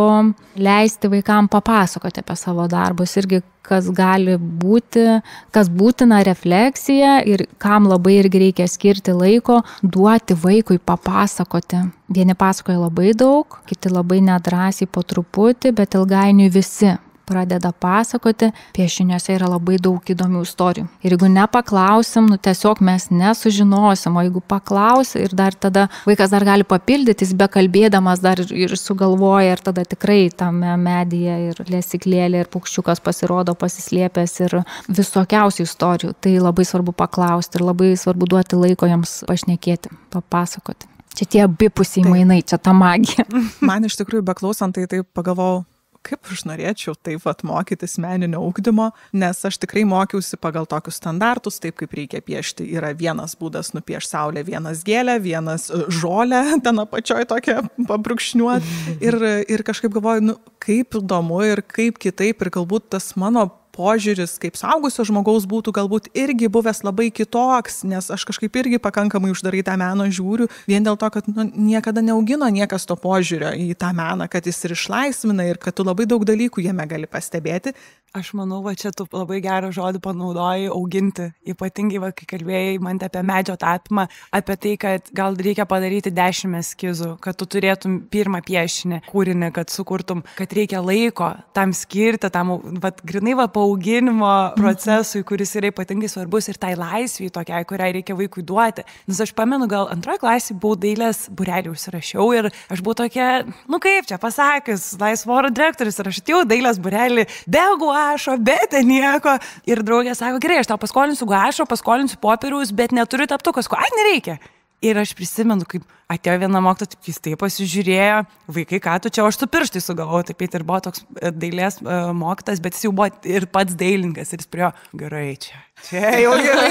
leisti vaikam papasakoti apie savo darbus, irgi kas gali būti, kas būtina refleksija ir kam labai irgi reikia skirti laiko, duoti vaikui papasakoti. Vieni pasakoja labai daug, kiti labai nedrąsiai po truputį, bet ilgainiui visi pradeda pasakoti, piešiniuose yra labai daug įdomių istorijų. Ir jeigu nepaklausim, tiesiog mes nesužinosim, o jeigu paklausim ir dar tada vaikas dar gali papildyti, jis be kalbėdamas dar ir sugalvoja ir tada tikrai tame medyje ir lesyklėlė ir paukščiukas pasirodo pasislėpęs ir visokiausių istorijų. Tai labai svarbu paklausti ir labai svarbu duoti laiko jiems pašnekėti, papasakoti. Čia tie abipusiai mainai, čia ta magija. Man iš tikrųjų beklausant, tai pagalvojau, kaip aš norėčiau taip mokytis meninio ugdymo, nes aš tikrai mokiausi pagal tokius standartus, taip kaip reikia piešti. Yra vienas būdas nupiešti saulę, vienas gėlę, vienas žolę, ten apačioj tokią pabrukšniuoti. Ir kažkaip galvoju, kaip įdomu ir kaip kitaip ir galbūt tas mano požiūris kaip suaugusio žmogaus būtų galbūt irgi buvęs labai kitoks, nes aš kažkaip irgi pakankamai uždarai tą meną žiūriu, vien dėl to, kad niekada neaugino niekas to požiūrio į tą meną, kad jis ir išlaisvina ir kad tu labai daug dalykų jame gali pastebėti. Aš manau, va čia tu labai gerą žodį panaudojai auginti, ypatingai, va, kai kalbėjai man apie medžio tapymą, apie tai, kad gal reikia padaryti 10 eskizų, kad tu turėtum pirmą piešinį, kūrinį, kad sukurtum, kad reikia laiko tam skirti, tam, va, grinai, va, paauginimo procesui, kuris yra ypatingai svarbus ir tai laisviai tokiai, kuriai reikia vaikui duoti. Nes aš pamenu, gal 2 klasėje buvau dailės būrelį užsirašiau ir aš buvau tokia, kaip čia pasakius, laisvo oro direktorius ir aš atėjau dailės būrelį, be guašo, bet nieko. Ir draugė sako, gerai, aš tau paskolinsiu guašo, paskolinsiu popieriaus, bet neturiu taptukas, nereikia. Ir aš prisimenu, kaip atėjo viena mokytoja, taip jis taip pasižiūrėjo, vaikai, ką tu čia, aš su pirštai sugalvojau, taip ir buvo toks dailės mokytas, bet jis jau buvo ir pats dailininkas ir jis prie jo, gerai, čia jau gerai.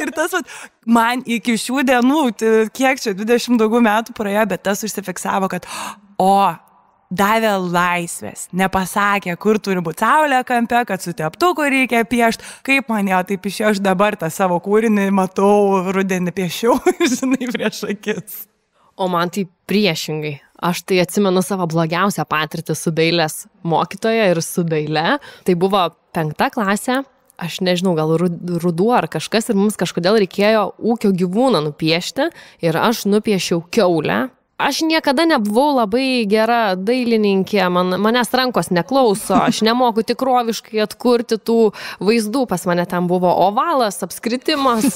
Ir tas, man iki šių dienų, kiek čia, 20 daugiau metų praėjo, bet tas užsifiksavo, kad, davė laisvės, nepasakė, kur turi būti saulė kampe, kad su teptuku reikia piešti, kaip man jo taip išėjo, aš dabar tą savo kūrinį matau, rudenį piešiau, žinai, prieš akis. O man tai priešingai. Aš tai atsimenu savo blogiausią patirtį su dailės mokytoja ir su daile. Tai buvo 5 klasė, aš nežinau, gal ruduo ar kažkas ir mums kažkodėl reikėjo ūkio gyvūną nupiešti ir aš nupiešiau kiaulę. Aš niekada nebuvau labai gera dailininkė, manęs rankos neklauso, aš nemoku tikroviškai atkurti tų vaizdų, pas mane ten buvo ovalas, apskritimas,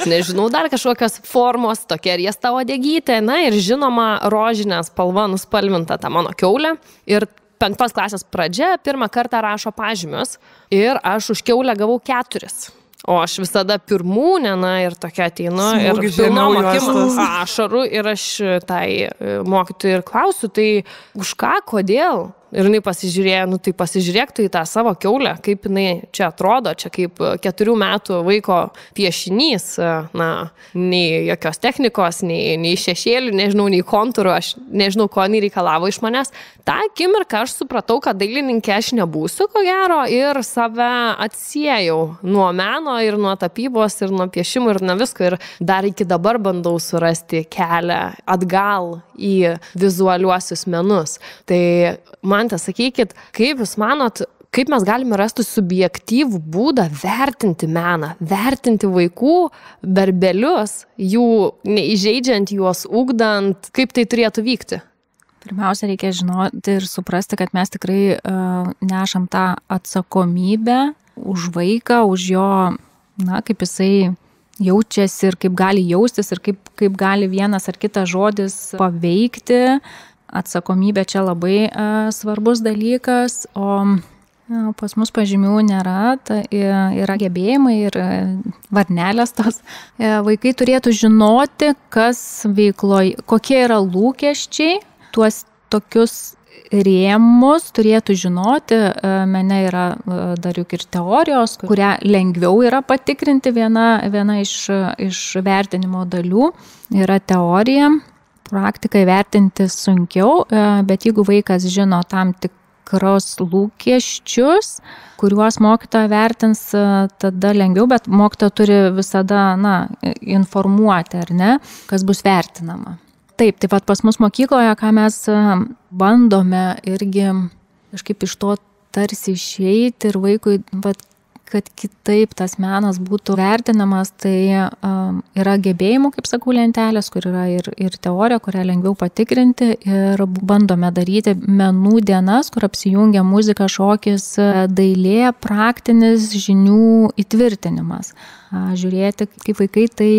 nežinau, dar kažkokios formos, tokia riesta uodegytė, na ir žinoma rožinė spalva nuspalvinta ta mano kiaulė. Ir 5 klasės pradžia 1 kartą rašo pažymius ir aš už kiaulę gavau 4. O aš visada pirmūnė, ir tokia ateinu ir pilnom akim ašarų ir aš tai mokytojai ir klausiu, tai už ką, kodėl? Ir jinai pasižiūrėjo, tai pasižiūrėk tu į tą savo kiaulę, kaip jinai čia atrodo, čia kaip 4 metų vaiko piešinys, nei jokios technikos, nei šešėlių, nežinau, nei kontūrų, aš nežinau, ko jinai reikalavo iš manęs. Ta akimirka aš supratau, kad dailininkė aš nebūsiu, ko gero, ir save atsiejau nuo meno ir nuo tapybos ir nuo piešimų ir nuo visko. Ir dar iki dabar bandau surasti kelią atgal į vizualiuosius menus. Tai man sakykit, kaip jūs manot, kaip mes galime rasti subjektyvų būdą vertinti meną, vertinti vaikų darbelius, jų neįžeidžiant juos, ugdant, kaip tai turėtų vykti? Pirmiausia, reikia žinoti ir suprasti, kad mes tikrai nešam tą atsakomybę už vaiką, už jo, kaip jisai jaučiasi ir kaip gali jaustis ir kaip gali vienas ar kitas žodis paveikti. Atsakomybė čia labai svarbus dalykas, o pas mus pažymių nėra, yra gebėjimai ir varnelės tos. Vaikai turėtų žinoti, kas veikloje, kokie yra lūkesčiai, tuos tokius rėmus turėtų žinoti. Mene yra dar juk ir teorijos, kurią lengviau yra patikrinti, viena iš vertinimo dalių yra teorija. Praktikai vertinti sunkiau, bet jeigu vaikas žino tam tikros lūkesčius, kuriuos mokytoja vertins, tada lengviau, bet mokytoja turi visada informuoti, ar ne, kas bus vertinama. Taip pat pas mus mokykloje, ką mes bandome irgi kažkaip iš to tarsi išeiti ir vaikui, kad kitaip tas menas būtų vertinamas, tai yra gebėjimų, kaip sakau, lentelės, kur yra ir teorija, kurią lengviau patikrinti ir bandome daryti menų dienas, kur apsijungia muzika, šokis, dailė, praktinis žinių įtvirtinimas. Žiūrėti, kaip vaikai tai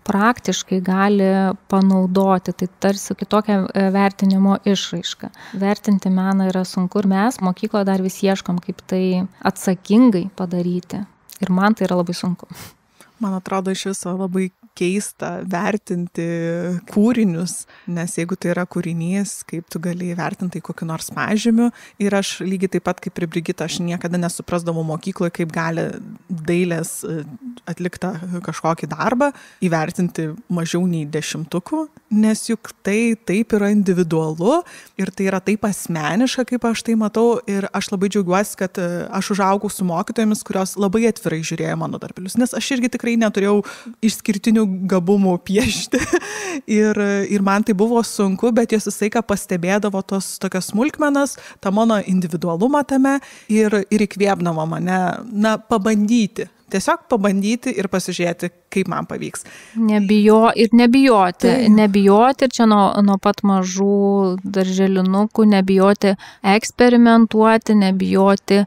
praktiškai gali panaudoti, tai tarsi kitokia vertinimo išraiška. Vertinti meną yra sunku ir mes mokykloje dar vis ieškom, kaip tai atsakingai padaryti. Ir man tai yra labai sunku. Man atrodo iš viso labai keista vertinti kūrinius, nes jeigu tai yra kūrinys, kaip tu gali įvertinti kokiu nors pažymiu. Ir aš lygiai taip pat kaip ir Brigita, aš niekada nesuprasdavau mokykloje, kaip gali dailės atliktą kažkokį darbą įvertinti mažiau nei 10, nes juk tai taip yra individualu ir tai yra taip asmeniška, kaip aš tai matau. Ir aš labai džiaugiuosi, kad aš užaugau su mokytojomis, kurios labai atvirai žiūrėjo mano darbelius, nes aš irgi tikrai neturėjau išskirtinių gabumų piešti. ir man tai buvo sunku, bet jos visai ką pastebėdavo tos tokios smulkmenas, tą mano individualumą tame ir įkvėpdavo mane, pabandyti. Tiesiog pabandyti ir pasižiūrėti, kaip man pavyks. Nebijoti ir čia nuo pat mažų darželinukų, nebijoti eksperimentuoti, nebijoti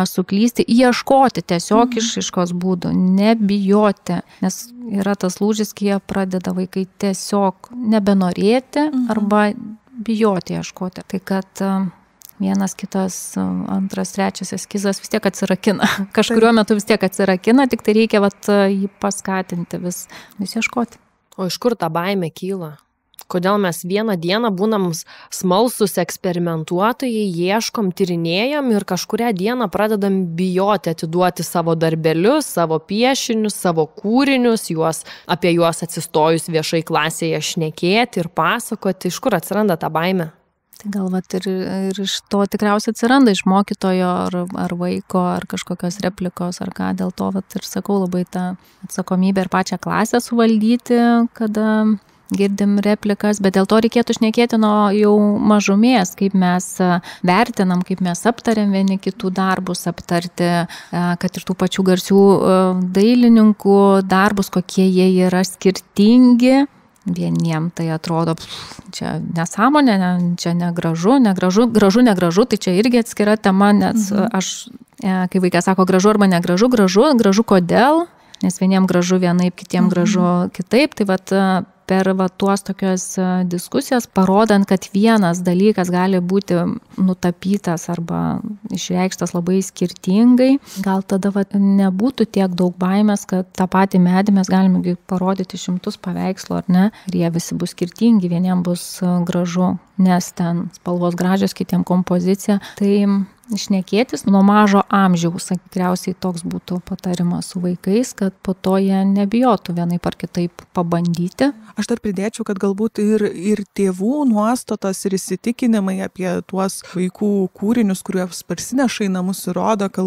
suklysti, ieškoti tiesiog išraiškos būdų, nebijoti, nes yra tas lūžis, kai jie pradeda vaikai tiesiog nebenorėti arba bijoti ieškoti. Tai kad vienas, kitas, antras, trečias eskizas vis tiek atsirakina. Kažkuriuo metu vis tiek atsirakina, tik tai reikia jį paskatinti, vis ieškoti. O iš kur ta baimė kyla? Kodėl mes vieną dieną būnam smalsus eksperimentuotojai, ieškom, tyrinėjam ir kažkurią dieną pradedam bijoti atiduoti savo darbelius, savo piešinius, savo kūrinius, apie juos atsistojus viešai klasėje šnekėti ir pasakoti, iš kur atsiranda ta baimė? Tai gal ir iš to tikriausiai atsiranda iš mokytojo ar vaiko, ar kažkokios replikos, ar ką. Dėl to ir sakau, labai tą atsakomybę ir pačią klasę suvaldyti, kada girdim replikas, bet dėl to reikėtų šnekėti nuo jau mažumės, kaip mes vertinam, kaip mes aptariam vieni kitų darbus, aptarti, kad ir tų pačių garsių dailininkų darbus, kokie jie yra skirtingi. Vieniem tai atrodo, čia nesąmonė, čia negražu, tai čia irgi atskira tema, nes aš, kai vaikas sako gražu arba negražu, gražu kodėl, nes vieniem gražu vienaip, kitiem gražu kitaip, tai per tuos tokios diskusijas, parodant, kad vienas dalykas gali būti nutapytas arba išreikštas labai skirtingai, gal tada nebūtų tiek daug baimės, kad tą patį medį mes galime parodyti 100 paveikslų, ar ne, ir jie visi bus skirtingi, vieniem bus gražu, nes ten spalvos gražios, kitiem kompozicija. Tai šnekėtis nuo mažo amžiaus, tikriausiai toks būtų patarimas su vaikais, kad po to jie nebijotų vienaip ar kitaip pabandyti. Aš dar pridėčiau, kad galbūt ir tėvų nuostatos ir įsitikinimai apie tuos vaikų kūrinius, kuriuos parsineša į namus, įrodo, kad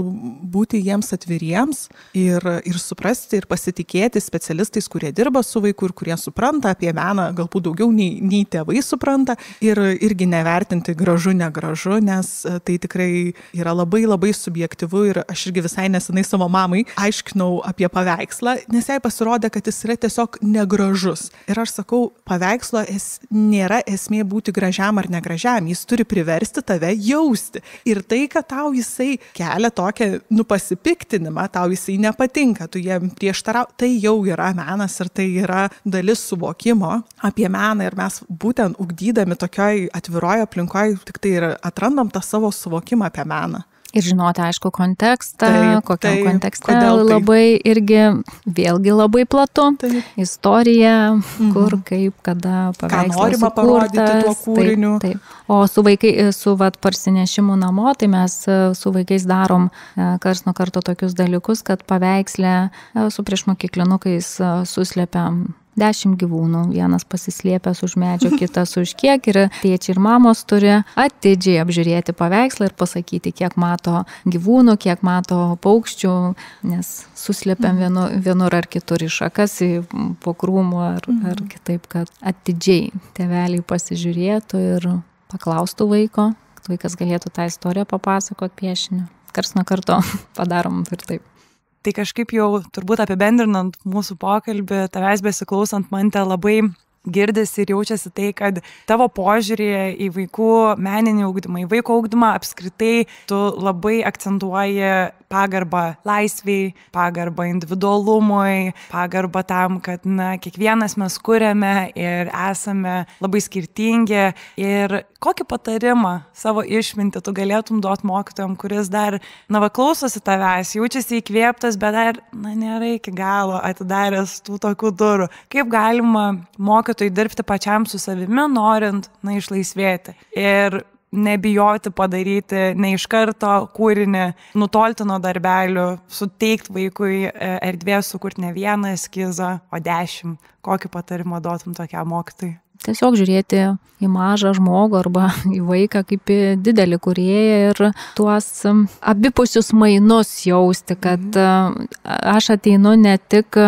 būti jiems atviriems ir suprasti ir pasitikėti specialistais, kurie dirba su vaiku ir kurie supranta apie meną, galbūt daugiau nei tėvai supranta, ir irgi nevertinti gražu, negražu, nes tai tikrai yra labai labai subjektyvu ir aš irgi visai nesenai savo mamai aiškinau apie paveikslą, nes jai pasirodė, kad jis yra tiesiog negražus. Ir aš sakau, paveikslo nėra esmė būti gražiam ar negražiam, jis turi priversti tave jausti. Ir tai, kad tau jisai kelia tokią pasipiktinimą, tau jisai nepatinka, tu jam prieštarau, tai jau yra menas ir tai yra dalis suvokimo apie meną ir mes būtent ugdydami tokioj atviroj aplinkoje tik tai ir atrandam tą savo suvokimą apie meną. Ir žinoti, aišku, kontekstą, kokiam kontekste labai irgi, vėlgi labai platu, istorija, kur, kaip, kada paveikslas sukurtas. Taip. O su parsinešimu namo, tai mes su vaikais darom karts nuo karto tokius dalykus, kad paveiksle su priešmokyklinukais suslepiam 10 gyvūnų, vienas pasislėpęs už medžio, kitas už kiek, ir tėčiai ir mamos turi atidžiai apžiūrėti paveikslą ir pasakyti, kiek mato gyvūnų, kiek mato paukščių, nes suslėpiam vienur ar kitur į šakas, po krūmų ar kitaip, kad atidžiai tėveliai pasižiūrėtų ir paklaustų vaiko, kad vaikas galėtų tą istoriją papasakoti piešiniu. Karts nuo karto padarom ir taip. Tai kažkaip jau turbūt apibendrinant mūsų pokalbį, tavęs besiklausant, man te labai girdisi ir jaučiasi tai, kad tavo požiūrėje į vaikų meninį ugdymą, į vaiko ugdymą apskritai tu labai akcentuoji pagarbą laisviai, pagarbą individualumui, pagarbą tam, kad kiekvienas mes kuriame ir esame labai skirtingi. Ir kokį patarimą savo išmintį tu galėtum duoti mokytojam, kuris dar klausosi tavęs, jaučiasi įkvėptas, bet dar nėra iki galo atidaręs tų tokių durų. Kaip galima mokytojui dirbti pačiam su savimi, norint išlaisvėti ir nebijoti padaryti ne iš karto kūrinį, nutolti nuo darbelių, suteikti vaikui erdvės sukurti ne vieną eskizą, o 10. Kokį patarimą duotum tokiam mokytojui? tiesiog žiūrėti į mažą žmogų arba į vaiką kaip į didelį kūrėją ir tuos abipusius mainus jausti, kad aš ateinu ne tik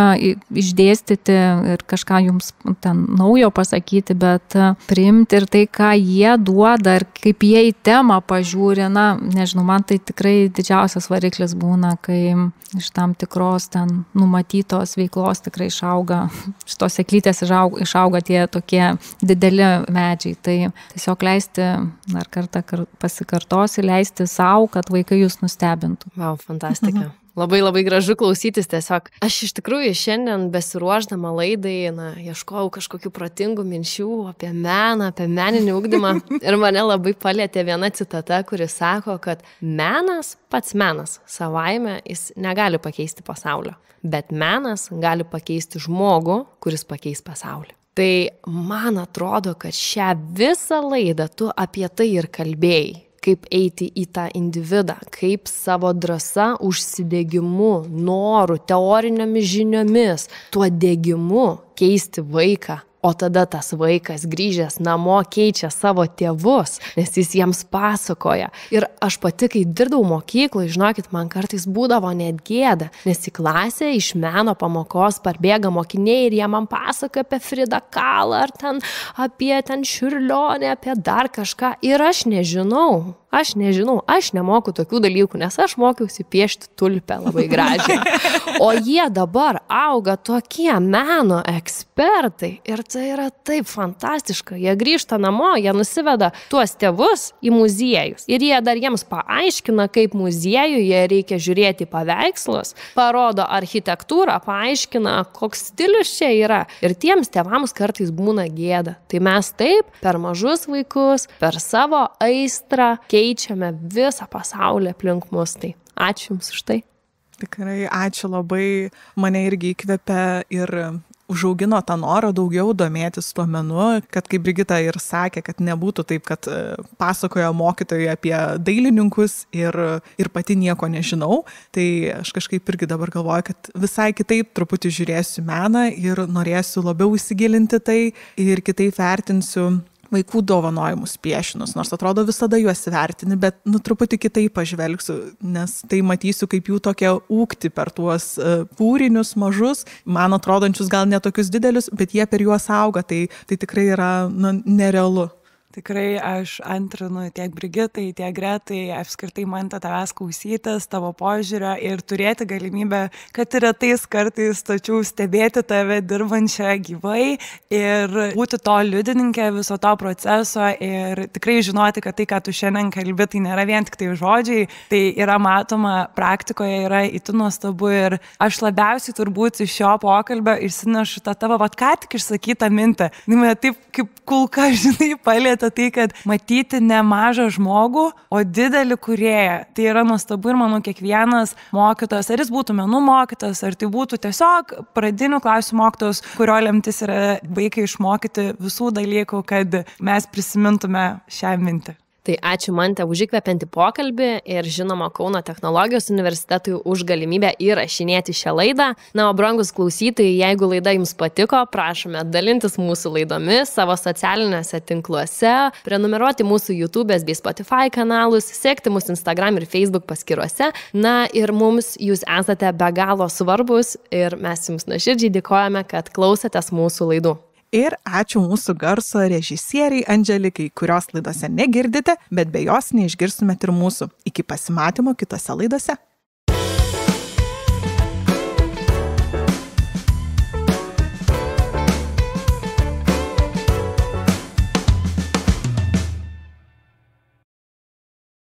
išdėstyti ir kažką jums ten naujo pasakyti, bet priimti ir tai, ką jie duoda ir kaip jie į temą pažiūri. Na, nežinau, man tai tikrai didžiausias variklis būna, kai iš tam tikros ten numatytos veiklos tikrai išauga, šitos sėklytės išauga tie tokie dideli medžiai. Tai tiesiog leisti, dar kartą pasikartosiu, leisti savo, kad vaikai jūs nustebintų. Vau, fantastika. Labai labai gražu klausytis tiesiog. Aš iš tikrųjų šiandien besiruošdama laidai, ieškojau kažkokių protingų minčių apie meną, apie meninį ugdymą ir mane labai palietė viena citata, kuri sako, kad menas, pats menas savaime, jis negali pakeisti pasaulio, bet menas gali pakeisti žmogų, kuris pakeis pasaulį. Tai man atrodo, kad šią visą laidą tu apie tai ir kalbėjai. Kaip eiti į tą individą, kaip savo drąsa, užsidegimu, noru, teorinėmis žiniomis, tuo degimu keisti vaiką. O tada tas vaikas grįžęs namo keičia savo tėvus, nes jis jiems pasakoja. Ir aš pati, kai dirbdavau mokykloje, žinokit, man kartais būdavo net gėda, nes į klasę iš meno pamokos parbėga mokiniai ir jie man pasakoja apie Frida Kahlo, ar ten apie Čiurlionį, apie dar kažką. Ir aš nežinau, aš nemoku tokių dalykų, nes aš mokiausi piešti tulpę labai gražiai. O jie dabar auga tokie meno ekspertai ir tai yra taip fantastiška. Jie grįžta namo, jie nusiveda tuos tėvus į muziejus. Ir jie dar jiems paaiškina, kaip muziejuje reikia žiūrėti paveikslus, parodo architektūrą, paaiškina, koks stilius čia yra. Ir tiems tėvams kartais būna gėda. Tai mes taip per mažus vaikus, per savo aistrą keičiame visą pasaulį aplink mus. Tai ačiū Jums už tai. Tikrai ačiū labai, mane irgi įkvepia ir užaugino tą norą daugiau domėtis tuo menu, kad kaip Brigita ir sakė, kad nebūtų taip, kad pasakoja mokytojai apie dailininkus ir pati nieko nežinau. Tai aš kažkaip irgi dabar galvoju, kad visai kitaip truputį žiūrėsiu meną ir norėsiu labiau įsigilinti tai ir kitaip vertinsiu vaikų dovanojimus piešinus, nors atrodo visada juos vertini, bet truputį kitaip pažvelgsiu, nes tai matysiu kaip jų tokia ūkti per tuos kūrinius mažus, man atrodančius gal netokius didelius, bet jie per juos auga, tai tikrai yra nerealu. Tikrai aš antrinu tiek Brigitai, tiek Gretai, apskritai man tavęs klausytis, tavo požiūrio ir turėti galimybę, kad ir retais kartais tačiau stebėti tave dirbančią gyvai ir būti to liudininkė viso to proceso ir tikrai žinoti, kad tai, ką tu šiandien kalbi, tai nėra vien tik tai žodžiai, tai yra matoma praktikoje, yra itin nuostabu ir aš labiausiai turbūt iš šio pokalbio išsinešu tą tavo, ką tik išsakytą mintį. Mane taip kaip kulka, žinai, palėtė tai, kad matyti ne mažą žmogų, o didelį kūrėją. Tai yra nuostabu ir manau kiekvienas mokytojas, ar jis būtų menų mokytojas, ar tai būtų tiesiog pradinių klasių mokytojas, kurio lemtis yra vaikai išmokyti visų dalykų, kad mes prisimintume šią mintį. Tai ačiū Mante už įkvepiantį pokalbį ir žinoma Kauno technologijos universitetui už galimybę įrašinėti šią laidą. Na, o brangus klausytojai, jeigu laida jums patiko, prašome dalintis mūsų laidomis savo socialiniuose tinkluose, prenumeruoti mūsų YouTube'ės bei Spotify kanalus, sekti mūsų Instagram ir Facebook paskyruose. Na ir mums jūs esate be galo svarbus ir mes jums nuoširdžiai dėkojame, kad klausėtės mūsų laidų. Ir ačiū mūsų garso režisieriai Andželikai, kurios laidose negirdite, bet be jos neišgirstumėt ir mūsų. Iki pasimatymo kitose laidose.